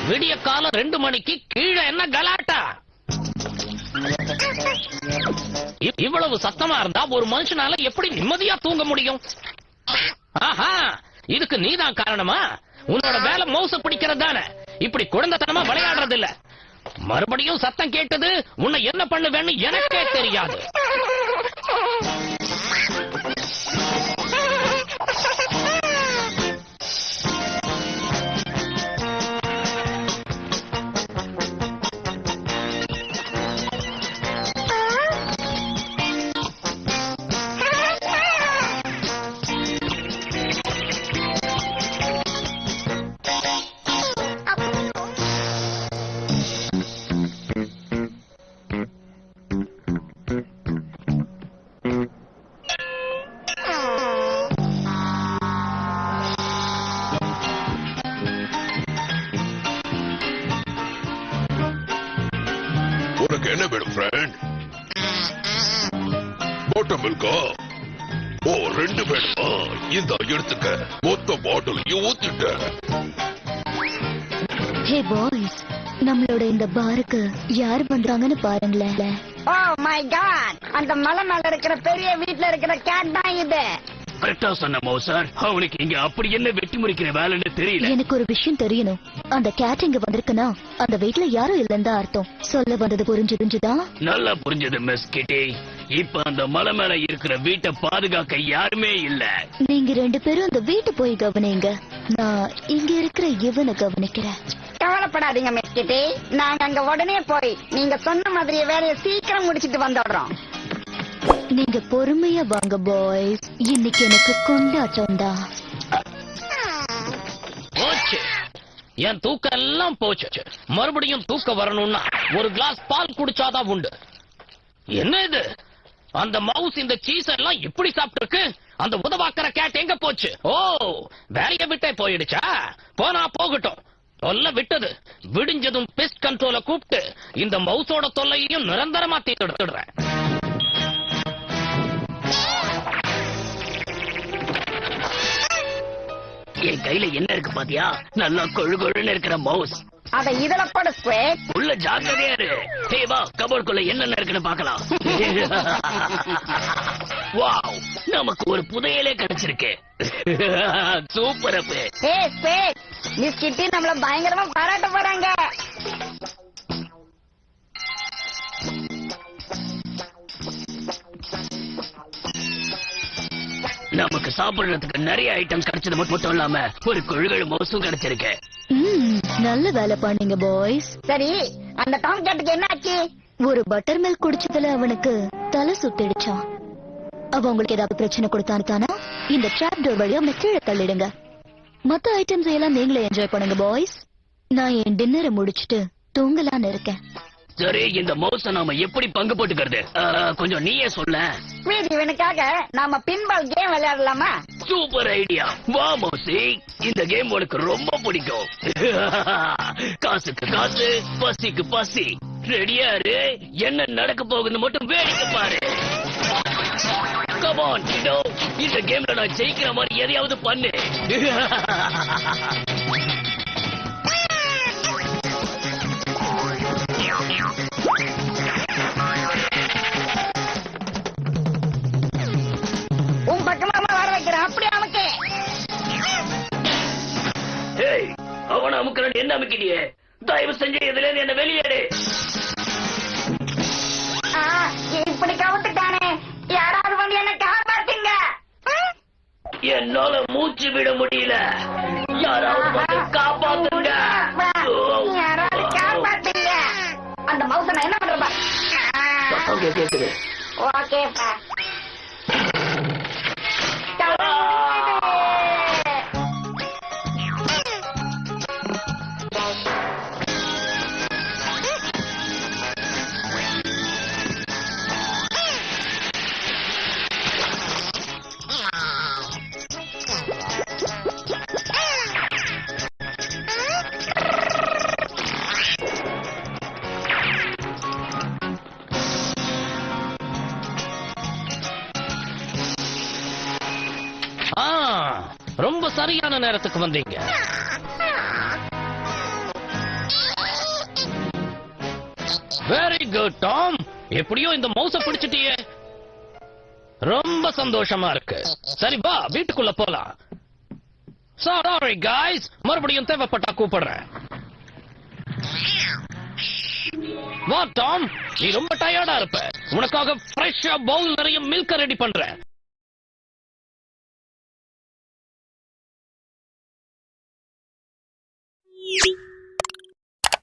விடிய காலம் 2 மணிக்கு கீழே என்ன கலாட்டா? இவ்வளவு சத்தமா இருந்தா ஒரு மனுஷனால எப்படி நிம்மதியா தூங்க முடியும்? ஆஹா, இதுக்கு நீதான் காரணமா? உன்னோட வேலை மவுச பிடிக்கிறது தானே, இப்படி குழந்தைத்தனமா விளையாடுறது இல்ல. மறுபடியும் சத்தம் கேட்டது, உன்னை என்ன பண்ணுவேன்னு எனக்கே தெரியாது. என்ன வேணும் ஃப்ரெண்ட்? பாட்டில் மில்கா? ஓ, 2 வேணுமா? இந்த எடுத்துக்க. மொத்த பாட்டிலையும் ஊத்திட்ட. ஹே பாய்ஸ், நம்மளோட இந்த பாருக்கு யார் பண்றாங்கன்னு பாருங்களேன். ஓ மை காட், அந்த மலை மேல இருக்கிற பெரிய வீட்ல இருக்கிற கேட் தான் இது. கரெக்டா சொன்ன மௌசர். அவனுக்கு இங்க அப்படி என்ன வெட்டி முறிக்கிற வேலைன்னு தெரியல. எனக்கு ஒரு விஷயம் தெரியணும். அந்த கேட் இங்க வந்திருக்குன்னா அந்த வீட்ல யாரும் இல்லைன்னு அர்த்தம். சொல்ல வந்தது புரிஞ்சுதா? நல்லா புரிஞ்சது மிஸ் கிட்டி. இப்ப அந்த மலை மேல இருக்கிற வீட்டை பாதுகாக்க யாருமே இல்ல. நீங்க 2 பேரும் அந்த வீட்டை போய் கவனிங்க, நான் இங்க இருக்கிற இவனை கவனிக்கிறேன். கவலைப்படாதீங்க மிஸ் கிட்டி, நாங்க அங்க உடனே போய் நீங்க சொன்ன மாதிரி வேலையை சீக்கிரம் முடிச்சிட்டு வந்துடுறோம். நீங்க பொறுமையா வாங்க பாய்ஸ், இன்னைக்கு எனக்கு கொண்டாட்டம் தான். போச்சு, என் தூக்கம் எல்லாம் போச்சு. மறுபடியும் தூக்கம் வரணும்னா ஒரு கிளாஸ் பால் குடிச்சாதான் உண்டு. என்ன இது? அந்த மவுஸ் இந்த சீஸ் எல்லாம் எப்படி சாப்பிட்டு இருக்கு? அந்த உதவாக்கிற கேட் எங்க போச்சு? ஓ, வேலையை விட்டே போயிடுச்சா? போனா போகட்டும், தொல்லை விட்டது. விடிஞ்சதும் பெஸ்ட் கண்ட்ரோல கூப்பிட்டு இந்த மவுஸோட தொல்லையையும் நிரந்தரமா தீர்த்துடுறேன். என் கையில என்ன இருக்கு பாத்தியா? நல்லா கொழு கொழுன்னு இருக்கிற மவுஸ். அத இதுல போடு ஸ்குவேட். உள்ள ஜாக்கிரதையா இரு. ஹே வா, கபோர்டுக்குள்ள என்னென்ன இருக்குன்னு பார்க்கலாம். வாவ், நமக்கு ஒரு புதையலே கிடைச்சிருக்கு. சூப்பர் அப். ஹே ஸ்குவேட், மிஸ் கிட்டி நம்மள பயங்கரமா பாராட்ட போறாங்க. நமக்கு சாப்பிடுறதுக்கு நிறைய ஐட்டம்ஸ் கிடைச்சது மட்டும் இல்லாம ஒரு கொழுகழு மவுசும் கிடைச்சிருக்கு. நல்ல வேலை பண்ணீங்க பாய்ஸ். சரி, அந்த டாம் கேட்டுக்கு என்ன ஆச்சு? ஒரு பட்டர் மில்க் குடிச்சதுல அவனுக்கு தலை சுத்திடுச்சான். அவ உங்களுக்கு ஏதாவது பிரச்சனை கொடுத்தானா இந்த ட்ராப் டோர் வழியா அவனை கீழே தள்ளிடுங்க. மத்த ஐட்டம்ஸ் எல்லாம் நீங்களே என்ஜாய் பண்ணுங்க பாய்ஸ். நான் என் டின்னரை முடிச்சிட்டு தூங்கலான்னு இருக்கேன். சரி, இந்த மவுஸ நாம எப்படி பங்கு போட்டுக்கிறது? கொஞ்சம் நீயே சொல்ல. இவனுக்காக நாம பின்பால் கேம் விளையாடலாமா? Super idea. வா மவுசி, இந்த கேம் உனக்கு ரொம்ப பிடிக்கும். காசுக்கு காசு, பசிக்கு பசி. ரெடியா இரு, என்ன நடக்க போகுதுன்னு மட்டும் வேடிக்கை பாரு. கம் ஆன் கிடோ, இந்த கேம்ல நான் ஜெயிக்கிற மாதிரி எதையாவது பண்ணு. உன் பக்கமா வர வைக்கிறேன், அப்படி அமுக்கு. அவனை அமுக்கிறேன், என்ன அமுக்கிட்டியே? தயவு செஞ்சு இதுல இருந்து என்ன வெளியேடு. இப்படி கவுத்துட்டானே, யாராவது வந்து என்ன காப்பாத்துங்க. என்னால மூச்சு விட முடியல, யாராவது வந்து காப்பாத்துங்க. யாராவது காப்பாத்துங்க. அந்த மவுச நான் என்ன பண்றப்பா? கேக்குது. ஓகேப்பா. சரியான நேரத்துக்கு வந்தீங்க. Very good Tom. எப்படியோ இந்த மவுஸ பிடிச்சிட்டியே. ரொம்ப சந்தோஷமா இருக்கு. சரி வா வீட்டுக்குள்ள போலாம். சாரி guys, மறுபடியும் தேவைப்பட்டா கூப்பிடுறேன். வா டாம், நீ ரொம்ப டயர்டா இருப்ப. உனக்காக ஃப்ரெஷ்ஷா பவுல் நிறைய மில்க ரெடி பண்றேன்.